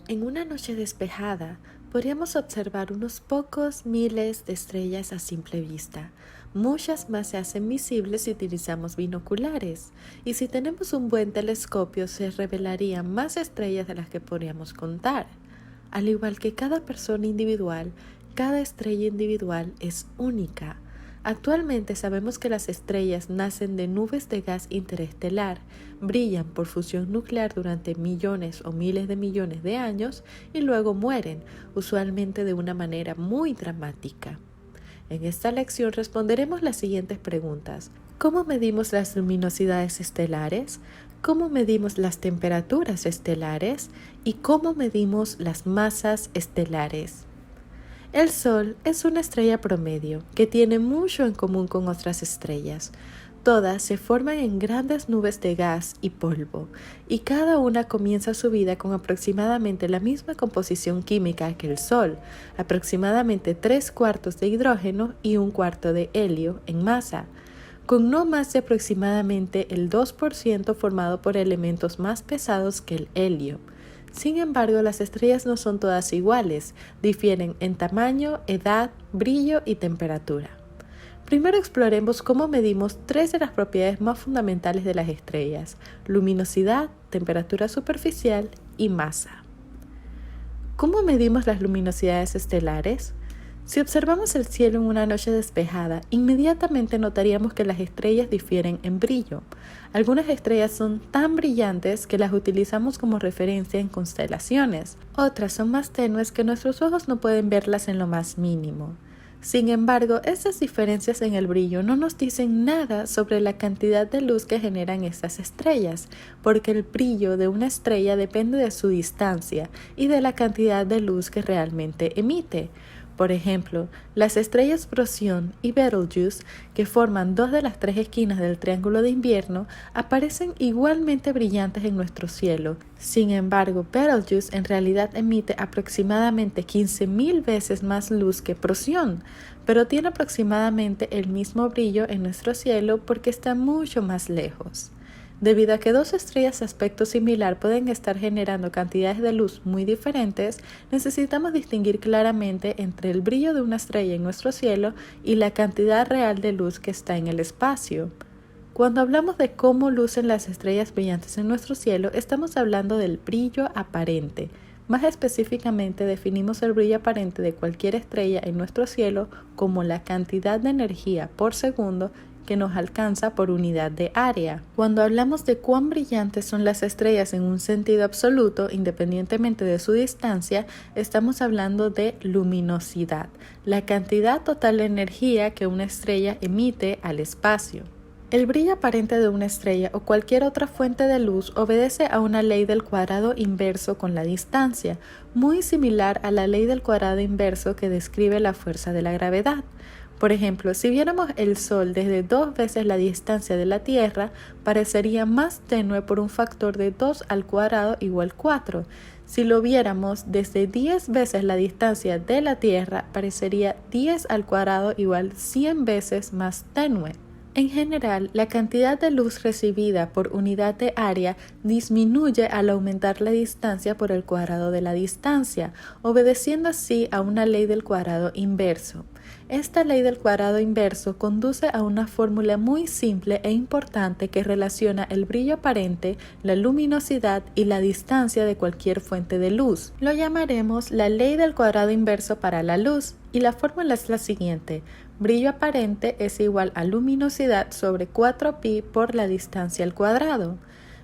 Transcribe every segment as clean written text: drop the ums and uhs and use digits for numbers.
En una noche despejada, podríamos observar unos pocos miles de estrellas a simple vista. Muchas más se hacen visibles si utilizamos binoculares, y si tenemos un buen telescopio se revelarían más estrellas de las que podríamos contar. Al igual que cada persona individual, cada estrella individual es única. Actualmente sabemos que las estrellas nacen de nubes de gas interestelar, brillan por fusión nuclear durante millones o miles de millones de años y luego mueren, usualmente de una manera muy dramática. En esta lección responderemos las siguientes preguntas. ¿Cómo medimos las luminosidades estelares? ¿Cómo medimos las temperaturas estelares? ¿Y cómo medimos las masas estelares? El Sol es una estrella promedio que tiene mucho en común con otras estrellas. Todas se forman en grandes nubes de gas y polvo, y cada una comienza su vida con aproximadamente la misma composición química que el Sol, aproximadamente 3/4 de hidrógeno y 1/4 de helio en masa, con no más de aproximadamente el 2% formado por elementos más pesados que el helio. Sin embargo, las estrellas no son todas iguales, difieren en tamaño, edad, brillo y temperatura. Primero exploremos cómo medimos tres de las propiedades más fundamentales de las estrellas: luminosidad, temperatura superficial y masa. ¿Cómo medimos las luminosidades estelares? Si observamos el cielo en una noche despejada, inmediatamente notaríamos que las estrellas difieren en brillo. Algunas estrellas son tan brillantes que las utilizamos como referencia en constelaciones. Otras son más tenues que nuestros ojos no pueden verlas en lo más mínimo. Sin embargo, estas diferencias en el brillo no nos dicen nada sobre la cantidad de luz que generan estas estrellas, porque el brillo de una estrella depende de su distancia y de la cantidad de luz que realmente emite. Por ejemplo, las estrellas Procyon y Betelgeuse, que forman dos de las tres esquinas del Triángulo de Invierno, aparecen igualmente brillantes en nuestro cielo. Sin embargo, Betelgeuse en realidad emite aproximadamente 15,000 veces más luz que Procyon, pero tiene aproximadamente el mismo brillo en nuestro cielo porque está mucho más lejos. Debido a que dos estrellas de aspecto similar pueden estar generando cantidades de luz muy diferentes, necesitamos distinguir claramente entre el brillo de una estrella en nuestro cielo y la cantidad real de luz que está en el espacio. Cuando hablamos de cómo lucen las estrellas brillantes en nuestro cielo, estamos hablando del brillo aparente. Más específicamente, definimos el brillo aparente de cualquier estrella en nuestro cielo como la cantidad de energía por segundo que nos alcanza por unidad de área. Cuando hablamos de cuán brillantes son las estrellas en un sentido absoluto, independientemente de su distancia, estamos hablando de luminosidad, la cantidad total de energía que una estrella emite al espacio. El brillo aparente de una estrella o cualquier otra fuente de luz obedece a una ley del cuadrado inverso con la distancia, muy similar a la ley del cuadrado inverso que describe la fuerza de la gravedad. Por ejemplo, si viéramos el Sol desde 2 veces la distancia de la Tierra, parecería más tenue por un factor de 2 al cuadrado igual 4. Si lo viéramos desde 10 veces la distancia de la Tierra, parecería 10 al cuadrado igual 100 veces más tenue. En general, la cantidad de luz recibida por unidad de área disminuye al aumentar la distancia por el cuadrado de la distancia, obedeciendo así a una ley del cuadrado inverso. Esta ley del cuadrado inverso conduce a una fórmula muy simple e importante que relaciona el brillo aparente, la luminosidad y la distancia de cualquier fuente de luz. Lo llamaremos la ley del cuadrado inverso para la luz, y la fórmula es la siguiente: brillo aparente es igual a luminosidad sobre 4pi por la distancia al cuadrado.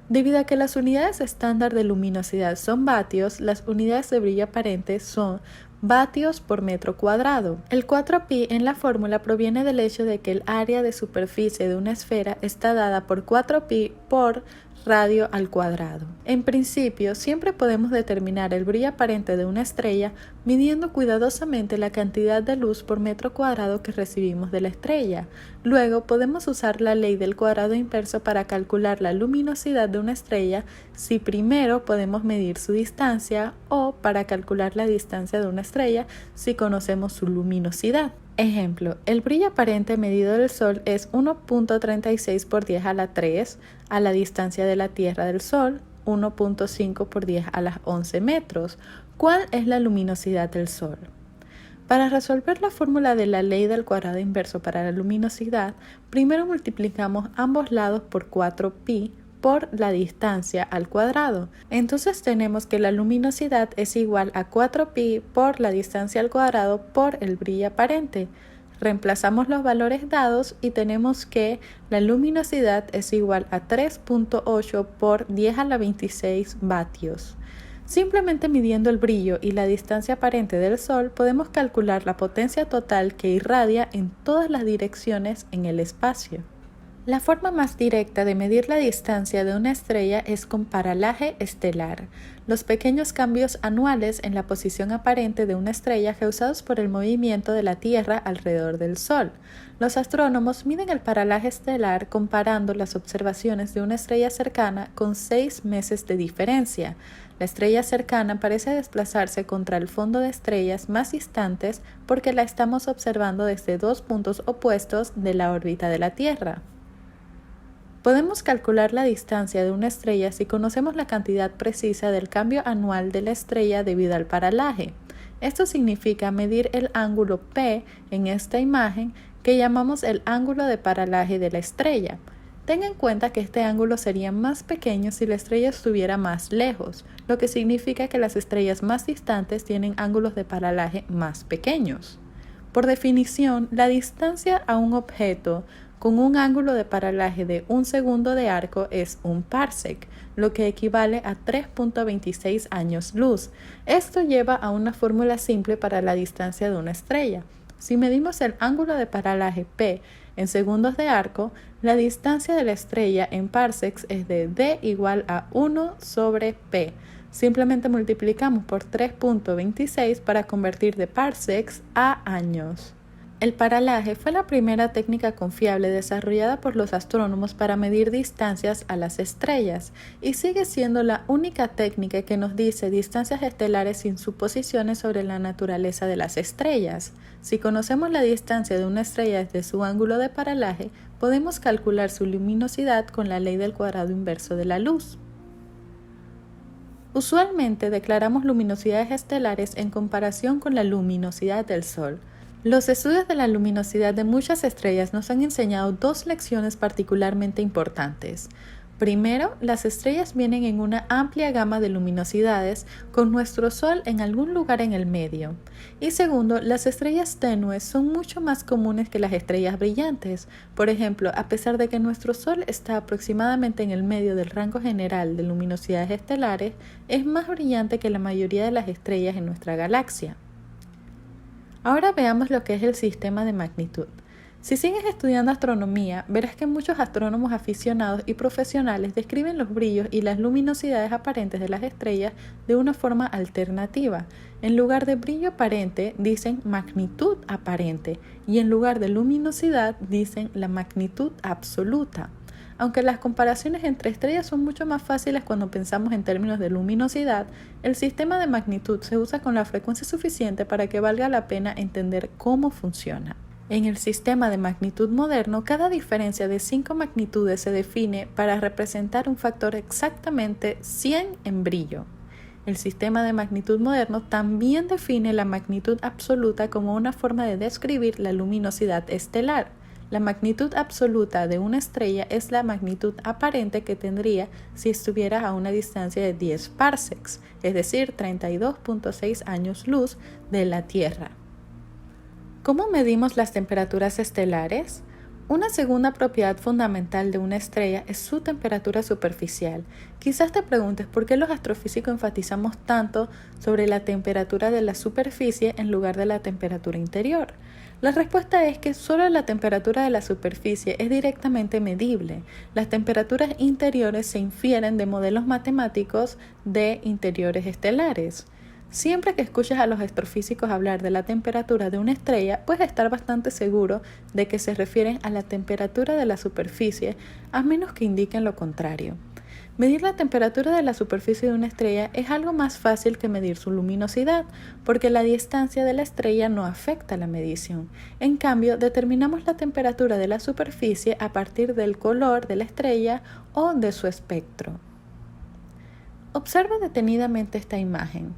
Debido a que las unidades estándar de luminosidad son vatios, las unidades de brillo aparente son vatios por metro cuadrado. El 4pi en la fórmula proviene del hecho de que el área de superficie de una esfera está dada por 4pi por radio al cuadrado. En principio, siempre podemos determinar el brillo aparente de una estrella midiendo cuidadosamente la cantidad de luz por metro cuadrado que recibimos de la estrella. Luego, podemos usar la ley del cuadrado inverso para calcular la luminosidad de una estrella si primero podemos medir su distancia, o para calcular la distancia de una estrella si conocemos su luminosidad. Ejemplo, el brillo aparente medido del Sol es 1.36 por 10 a la 3 a la distancia de la Tierra del Sol, 1.5 por 10 a las 11 metros. ¿Cuál es la luminosidad del Sol? Para resolver la fórmula de la ley del cuadrado inverso para la luminosidad, primero multiplicamos ambos lados por 4pi por la distancia al cuadrado. Entonces tenemos que la luminosidad es igual a 4pi por la distancia al cuadrado por el brillo aparente. Reemplazamos los valores dados y tenemos que la luminosidad es igual a 3.8 por 10 a la 26 vatios. Simplemente midiendo el brillo y la distancia aparente del Sol podemos calcular la potencia total que irradia en todas las direcciones en el espacio. La forma más directa de medir la distancia de una estrella es con paralaje estelar, los pequeños cambios anuales en la posición aparente de una estrella causados por el movimiento de la Tierra alrededor del Sol. Los astrónomos miden el paralaje estelar comparando las observaciones de una estrella cercana con 6 meses de diferencia. La estrella cercana parece desplazarse contra el fondo de estrellas más distantes porque la estamos observando desde dos puntos opuestos de la órbita de la Tierra. Podemos calcular la distancia de una estrella si conocemos la cantidad precisa del cambio anual de la estrella debido al paralaje. Esto significa medir el ángulo P en esta imagen que llamamos el ángulo de paralaje de la estrella. Tenga en cuenta que este ángulo sería más pequeño si la estrella estuviera más lejos, lo que significa que las estrellas más distantes tienen ángulos de paralaje más pequeños. Por definición, la distancia a un objeto con un ángulo de paralaje de 1 segundo de arco es un parsec, lo que equivale a 3.26 años luz. Esto lleva a una fórmula simple para la distancia de una estrella. Si medimos el ángulo de paralaje P en segundos de arco, la distancia de la estrella en parsecs es de D igual a 1 sobre P. Simplemente multiplicamos por 3.26 para convertir de parsecs a años. El paralaje fue la primera técnica confiable desarrollada por los astrónomos para medir distancias a las estrellas y sigue siendo la única técnica que nos dice distancias estelares sin suposiciones sobre la naturaleza de las estrellas. Si conocemos la distancia de una estrella desde su ángulo de paralaje, podemos calcular su luminosidad con la ley del cuadrado inverso de la luz. Usualmente declaramos luminosidades estelares en comparación con la luminosidad del Sol. Los estudios de la luminosidad de muchas estrellas nos han enseñado dos lecciones particularmente importantes. Primero, las estrellas vienen en una amplia gama de luminosidades, con nuestro Sol en algún lugar en el medio. Y segundo, las estrellas tenues son mucho más comunes que las estrellas brillantes. Por ejemplo, a pesar de que nuestro Sol está aproximadamente en el medio del rango general de luminosidades estelares, es más brillante que la mayoría de las estrellas en nuestra galaxia. Ahora veamos lo que es el sistema de magnitud. Si sigues estudiando astronomía, verás que muchos astrónomos aficionados y profesionales describen los brillos y las luminosidades aparentes de las estrellas de una forma alternativa. En lugar de brillo aparente, dicen magnitud aparente y en lugar de luminosidad, dicen la magnitud absoluta. Aunque las comparaciones entre estrellas son mucho más fáciles cuando pensamos en términos de luminosidad, el sistema de magnitud se usa con la frecuencia suficiente para que valga la pena entender cómo funciona. En el sistema de magnitud moderno, cada diferencia de 5 magnitudes se define para representar un factor exactamente 100 en brillo. El sistema de magnitud moderno también define la magnitud absoluta como una forma de describir la luminosidad estelar. La magnitud absoluta de una estrella es la magnitud aparente que tendría si estuviera a una distancia de 10 parsecs, es decir, 32.6 años luz de la Tierra. ¿Cómo medimos las temperaturas estelares? Una segunda propiedad fundamental de una estrella es su temperatura superficial. Quizás te preguntes por qué los astrofísicos enfatizamos tanto sobre la temperatura de la superficie en lugar de la temperatura interior. La respuesta es que solo la temperatura de la superficie es directamente medible. Las temperaturas interiores se infieren de modelos matemáticos de interiores estelares. Siempre que escuches a los astrofísicos hablar de la temperatura de una estrella, puedes estar bastante seguro de que se refieren a la temperatura de la superficie, a menos que indiquen lo contrario. Medir la temperatura de la superficie de una estrella es algo más fácil que medir su luminosidad, porque la distancia de la estrella no afecta la medición. En cambio, determinamos la temperatura de la superficie a partir del color de la estrella o de su espectro. Observa detenidamente esta imagen.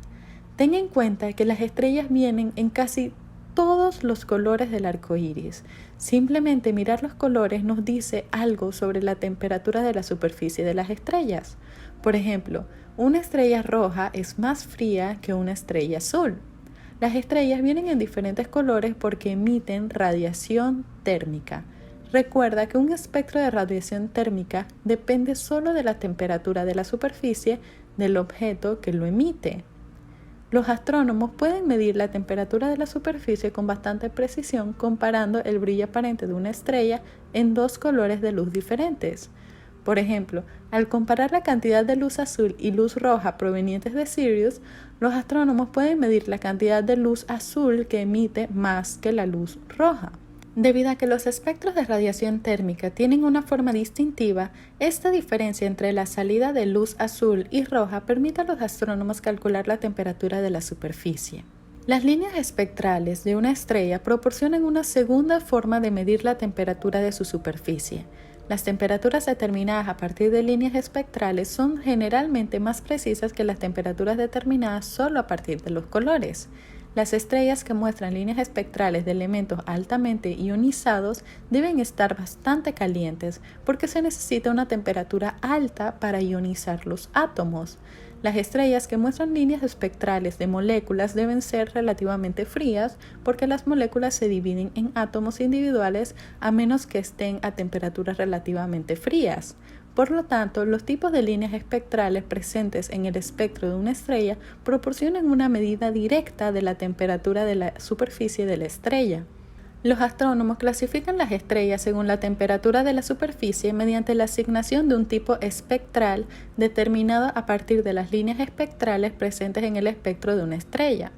Ten en cuenta que las estrellas vienen en casi todos los colores del arco iris. Simplemente mirar los colores nos dice algo sobre la temperatura de la superficie de las estrellas. Por ejemplo, una estrella roja es más fría que una estrella azul. Las estrellas vienen en diferentes colores porque emiten radiación térmica. Recuerda que un espectro de radiación térmica depende solo de la temperatura de la superficie del objeto que lo emite. Los astrónomos pueden medir la temperatura de la superficie con bastante precisión comparando el brillo aparente de una estrella en dos colores de luz diferentes. Por ejemplo, al comparar la cantidad de luz azul y luz roja provenientes de Sirius, los astrónomos pueden medir la cantidad de luz azul que emite más que la luz roja. Debido a que los espectros de radiación térmica tienen una forma distintiva, esta diferencia entre la salida de luz azul y roja permite a los astrónomos calcular la temperatura de la superficie. Las líneas espectrales de una estrella proporcionan una segunda forma de medir la temperatura de su superficie. Las temperaturas determinadas a partir de líneas espectrales son generalmente más precisas que las temperaturas determinadas solo a partir de los colores. Las estrellas que muestran líneas espectrales de elementos altamente ionizados deben estar bastante calientes porque se necesita una temperatura alta para ionizar los átomos. Las estrellas que muestran líneas espectrales de moléculas deben ser relativamente frías porque las moléculas se dividen en átomos individuales a menos que estén a temperaturas relativamente frías. Por lo tanto, los tipos de líneas espectrales presentes en el espectro de una estrella proporcionan una medida directa de la temperatura de la superficie de la estrella. Los astrónomos clasifican las estrellas según la temperatura de la superficie mediante la asignación de un tipo espectral determinado a partir de las líneas espectrales presentes en el espectro de una estrella.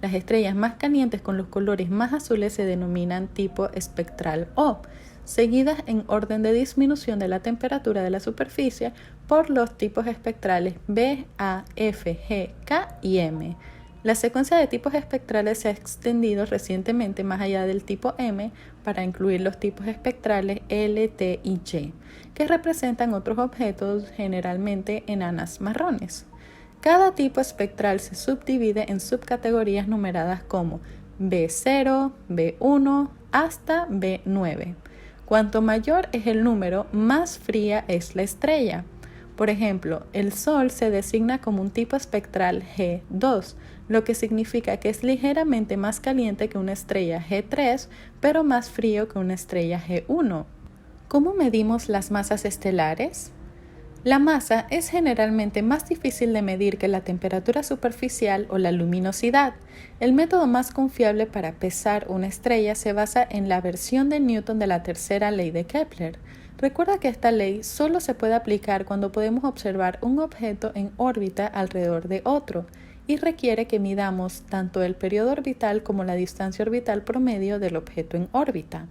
Las estrellas más calientes con los colores más azules se denominan tipo espectral O, seguidas en orden de disminución de la temperatura de la superficie por los tipos espectrales B, A, F, G, K y M. La secuencia de tipos espectrales se ha extendido recientemente más allá del tipo M para incluir los tipos espectrales L, T y Y, que representan otros objetos generalmente enanas marrones. Cada tipo espectral se subdivide en subcategorías numeradas como B0, B1 hasta B9. Cuanto mayor es el número, más fría es la estrella. Por ejemplo, el Sol se designa como un tipo espectral G2, lo que significa que es ligeramente más caliente que una estrella G3, pero más frío que una estrella G1. ¿Cómo medimos las masas estelares? La masa es generalmente más difícil de medir que la temperatura superficial o la luminosidad. El método más confiable para pesar una estrella se basa en la versión de Newton de la tercera ley de Kepler. Recuerda que esta ley solo se puede aplicar cuando podemos observar un objeto en órbita alrededor de otro y requiere que midamos tanto el periodo orbital como la distancia orbital promedio del objeto en órbita.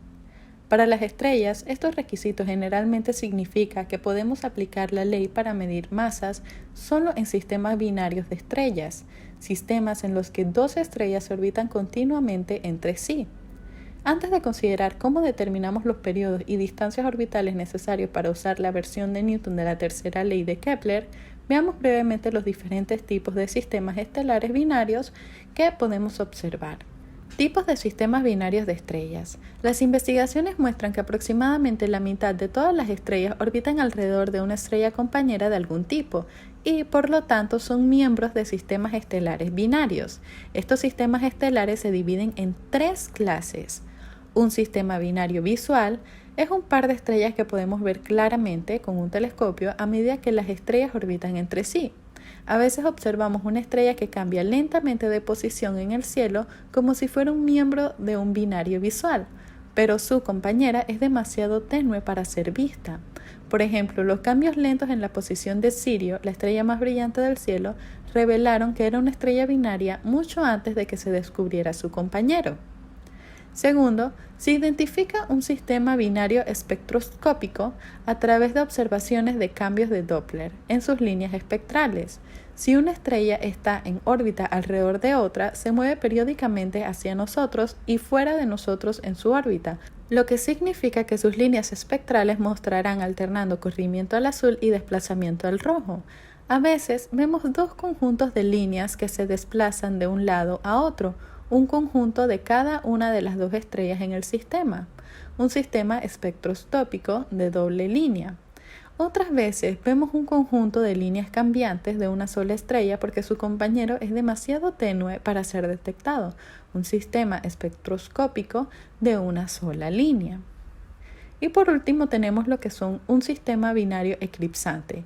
Para las estrellas, estos requisitos generalmente significa que podemos aplicar la ley para medir masas solo en sistemas binarios de estrellas, sistemas en los que dos estrellas se orbitan continuamente entre sí. Antes de considerar cómo determinamos los periodos y distancias orbitales necesarios para usar la versión de Newton de la tercera ley de Kepler, veamos brevemente los diferentes tipos de sistemas estelares binarios que podemos observar. Tipos de sistemas binarios de estrellas. Las investigaciones muestran que aproximadamente la mitad de todas las estrellas orbitan alrededor de una estrella compañera de algún tipo y, por lo tanto, son miembros de sistemas estelares binarios. Estos sistemas estelares se dividen en tres clases. Un sistema binario visual es un par de estrellas que podemos ver claramente con un telescopio a medida que las estrellas orbitan entre sí. A veces observamos una estrella que cambia lentamente de posición en el cielo como si fuera un miembro de un binario visual, pero su compañera es demasiado tenue para ser vista. Por ejemplo, los cambios lentos en la posición de Sirio, la estrella más brillante del cielo, revelaron que era una estrella binaria mucho antes de que se descubriera su compañero. Segundo, se identifica un sistema binario espectroscópico a través de observaciones de cambios de Doppler en sus líneas espectrales. Si una estrella está en órbita alrededor de otra, se mueve periódicamente hacia nosotros y fuera de nosotros en su órbita, lo que significa que sus líneas espectrales mostrarán alternando corrimiento al azul y desplazamiento al rojo. A veces vemos dos conjuntos de líneas que se desplazan de un lado a otro, un conjunto de cada una de las dos estrellas en el sistema, un sistema espectroscópico de doble línea. Otras veces vemos un conjunto de líneas cambiantes de una sola estrella porque su compañero es demasiado tenue para ser detectado, un sistema espectroscópico de una sola línea. Y por último tenemos lo que son un sistema binario eclipsante,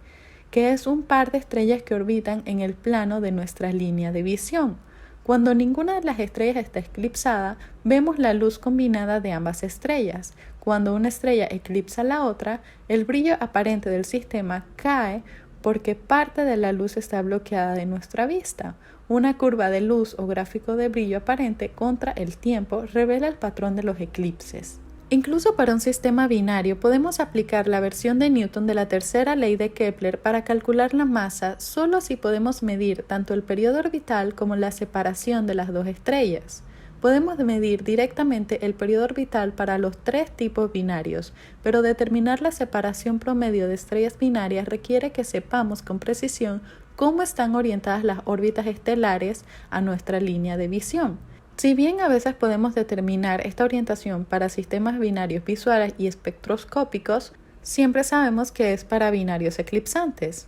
que es un par de estrellas que orbitan en el plano de nuestra línea de visión. Cuando ninguna de las estrellas está eclipsada, vemos la luz combinada de ambas estrellas. Cuando una estrella eclipsa a la otra, el brillo aparente del sistema cae porque parte de la luz está bloqueada de nuestra vista. Una curva de luz o gráfico de brillo aparente contra el tiempo revela el patrón de los eclipses. Incluso para un sistema binario podemos aplicar la versión de Newton de la tercera ley de Kepler para calcular la masa solo si podemos medir tanto el periodo orbital como la separación de las dos estrellas. Podemos medir directamente el periodo orbital para los tres tipos binarios, pero determinar la separación promedio de estrellas binarias requiere que sepamos con precisión cómo están orientadas las órbitas estelares a nuestra línea de visión. Si bien a veces podemos determinar esta orientación para sistemas binarios visuales y espectroscópicos, siempre sabemos que es para binarios eclipsantes.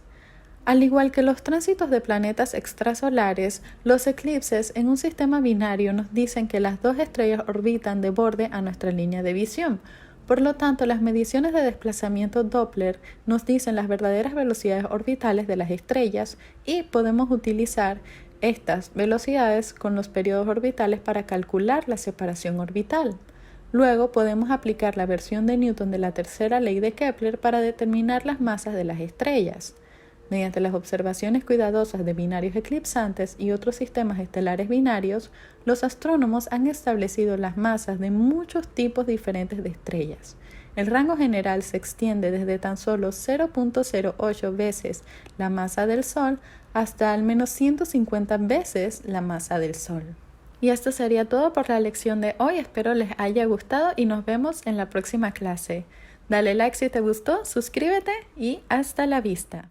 Al igual que los tránsitos de planetas extrasolares, los eclipses en un sistema binario nos dicen que las dos estrellas orbitan de borde a nuestra línea de visión. Por lo tanto, las mediciones de desplazamiento Doppler nos dicen las verdaderas velocidades orbitales de las estrellas y podemos utilizar estas velocidades con los periodos orbitales para calcular la separación orbital. Luego podemos aplicar la versión de Newton de la tercera ley de Kepler para determinar las masas de las estrellas. Mediante las observaciones cuidadosas de binarios eclipsantes y otros sistemas estelares binarios, los astrónomos han establecido las masas de muchos tipos diferentes de estrellas. El rango general se extiende desde tan solo 0.08 veces la masa del Sol hasta al menos 150 veces la masa del Sol. Y esto sería todo por la lección de hoy. Espero les haya gustado y nos vemos en la próxima clase. Dale like si te gustó, suscríbete y hasta la vista.